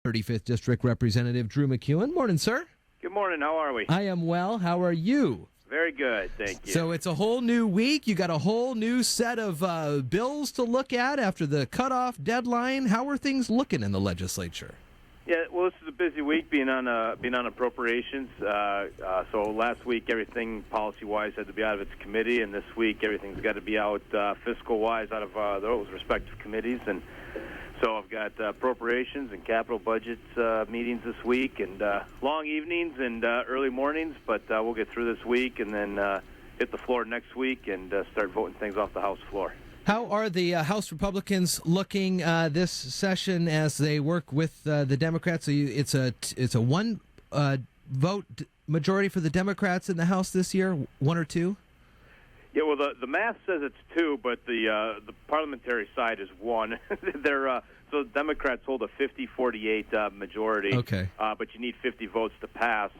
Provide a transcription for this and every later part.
35th District Representative Drew MacEwen. Morning, sir. Good morning. How are we? I am well. How are you? Very good, thank you. So it's a whole new week. You got a whole new set of bills to look at after the cutoff deadline. How are things looking in the legislature? Yeah, well, this is a busy week being on appropriations. So last week everything policy-wise had to be out of its committee, and this week everything's got to be out fiscal-wise out of those respective committees. And so I've got appropriations and capital budget meetings this week, and long evenings and early mornings. But we'll get through this week and then hit the floor next week and start voting things off the House floor. How are the House Republicans looking this session as they work with the Democrats? So it's a one vote majority for the Democrats in the House this year, one or two? Yeah, well, the math says it's two, but the parliamentary side is one. So the Democrats hold a 50-48 majority. Okay. But you need 50 votes to pass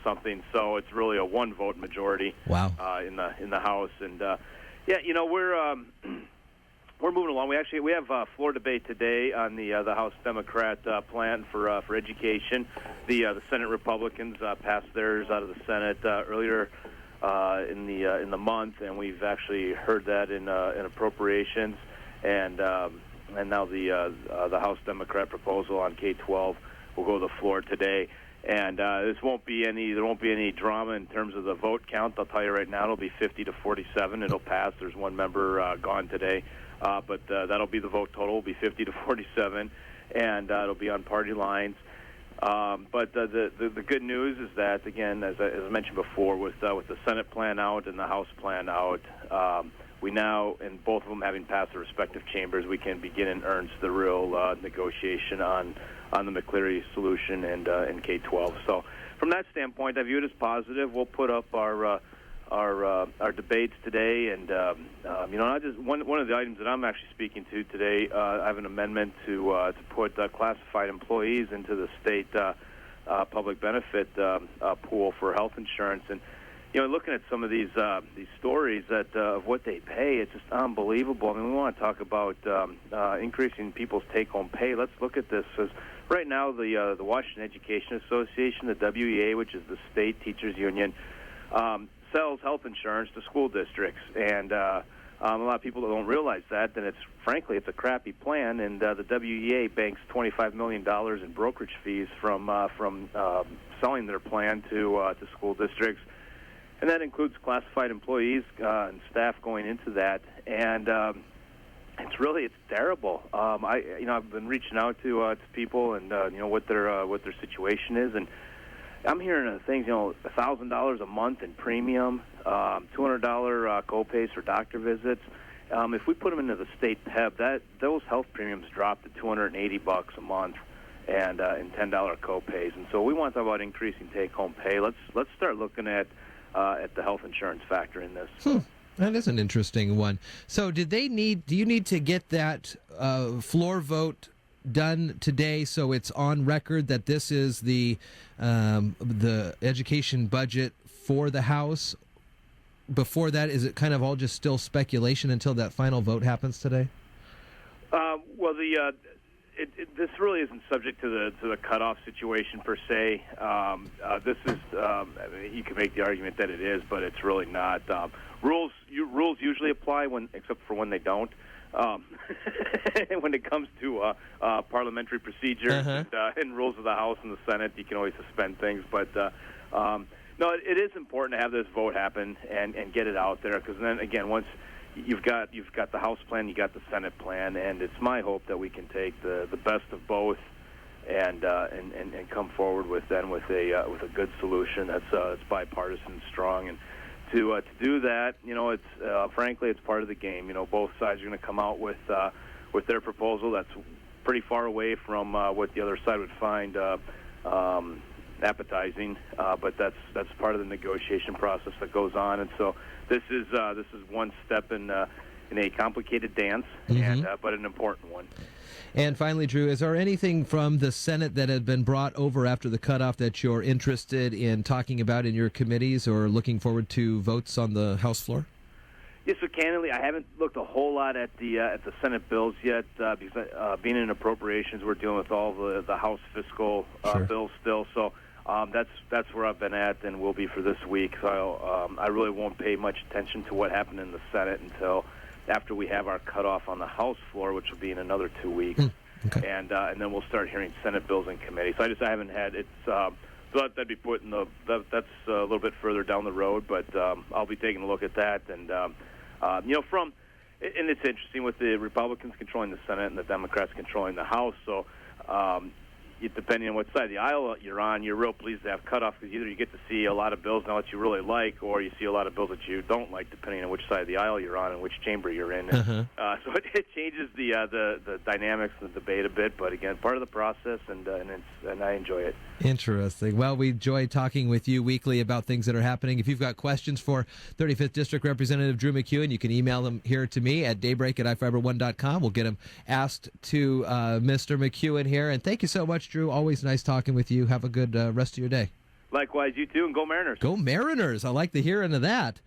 something, so it's really a one-vote majority. Wow. In the House, and yeah, you know, we're moving along. We have a floor debate today on the House Democrat plan for education. The Senate Republicans passed theirs out of the Senate earlier in the month, and we've actually heard that in appropriations, and now the House Democrat proposal on K-12 will go to the floor today. And there won't be any drama in terms of the vote count. I'll tell you right now, it'll be 50-47. It'll pass. There's one member gone today, but that'll be the vote total. It'll be 50-47, and it'll be on party lines. But the good news is that, again, as I mentioned before, with the Senate plan out and the House plan out, we now, and both of them having passed the respective chambers, we can begin in earnest the real negotiation on the McCleary solution and K-12. So from that standpoint, I view it as positive. We'll put up our debates today, and not just one of the items that I'm actually speaking to today. I have an amendment to put classified employees into the state public benefit pool for health insurance. And looking at some of these stories of what they pay, it's just unbelievable. I mean, we want to talk about increasing people's take-home pay. Let's look at this. Right now, the Washington Education Association, the WEA, which is the state teachers union, sells health insurance to school districts, and a lot of people don't realize that. And frankly, it's a crappy plan. And the WEA banks $25 million in brokerage fees from selling their plan to school districts. And that includes classified employees and staff going into that, and it's terrible. I've been reaching out to people and what their situation is, and I'm hearing things $1,000 a month in premium, $200 co-pays for doctor visits. If we put them into the state PEB, those health premiums drop to $280 a month, and $10 co-pays. And so we want to talk about increasing take-home pay. Let's start looking at the health insurance factor in this. That is an interesting one. So do you need to get that floor vote done today so it's on record that this is the education budget for the House? Before that, is it kind of all just still speculation until that final vote happens today? Well, this really isn't subject to the cutoff situation per se. This is you can make the argument that it is, but it's really not. Rules usually apply except for when they don't. When it comes to parliamentary procedures and rules of the House and the Senate, you can always suspend things. But no, it is important to have this vote happen and get it out there, because then again, once you've got the House plan, you got the Senate plan, and it's my hope that we can take the best of both and come forward with a good solution that's bipartisan and strong. And to do that, it's frankly, it's part of the game. Both sides are going to come out with their proposal that's pretty far away from what the other side would find appetizing, but that's part of the negotiation process that goes on. And so this is one step in a complicated dance, but an important one. And finally, Drew, is there anything from the Senate that had been brought over after the cutoff that you're interested in talking about in your committees or looking forward to votes on the House floor? Yeah, so candidly, I haven't looked a whole lot at the Senate bills yet because being in appropriations, we're dealing with all the House fiscal bills still. So that's where I've been at and will be for this week. So I really won't pay much attention to what happened in the Senate until after we have our cutoff on the House floor, which will be in another 2 weeks. Okay. And then we'll start hearing Senate bills in committee. So I haven't had it. So that'd be put in that's a little bit further down the road, but I'll be taking a look at that. And and it's interesting with the Republicans controlling the Senate and the Democrats controlling the House. So depending on what side of the aisle you're on, you're real pleased to have cutoff because either you get to see a lot of bills now that you really like, or you see a lot of bills that you don't like, depending on which side of the aisle you're on and which chamber you're in. So it changes the dynamics of the debate a bit, but again, part of the process, and I enjoy it. Interesting. Well, we enjoy talking with you weekly about things that are happening. If you've got questions for 35th District Representative Drew MacEwen, you can email them here to me at daybreak@ifiber1.com. We'll get them asked to Mr. MacEwen here. And thank you so much, Drew. Always nice talking with you. Have a good rest of your day. Likewise, you too, and go Mariners. Go Mariners. I like the hearing of that.